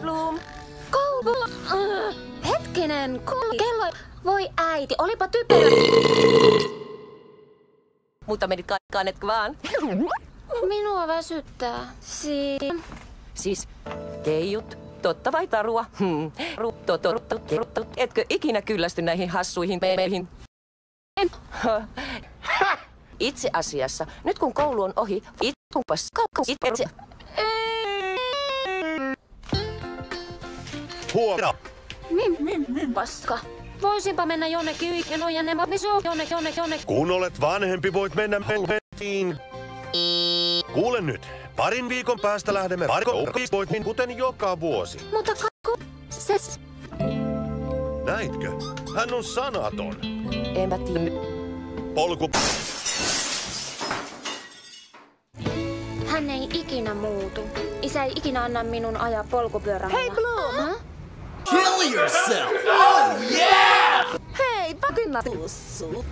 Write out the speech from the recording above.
Bloom. Koulu. Hetkinen, kello. Voi äiti, olipa typerä. Mutta menit kaanetkö vaan? Minua väsyttää. Siis keijut. Totta vai tarua? Etkö ikinä kyllästy näihin hassuihin meemeihin? Itse asiassa, nyt kun koulu on ohi, Huomenta. Paska. Voisinpa mennä jonnekin jonnekin. Kun olet vanhempi, voit mennä helvettiin. Kuule nyt. Parin viikon päästä lähdemme voit kuten joka vuosi. Mutta Näitkö? Hän on sanaton. Enpä tiedä. Polku. hän ei ikinä muutu. Isä ei ikinä anna minun ajaa polkupyörällä. Hei Bloom! Kill yourself! Oh yeah! Hei, pakinna tussu.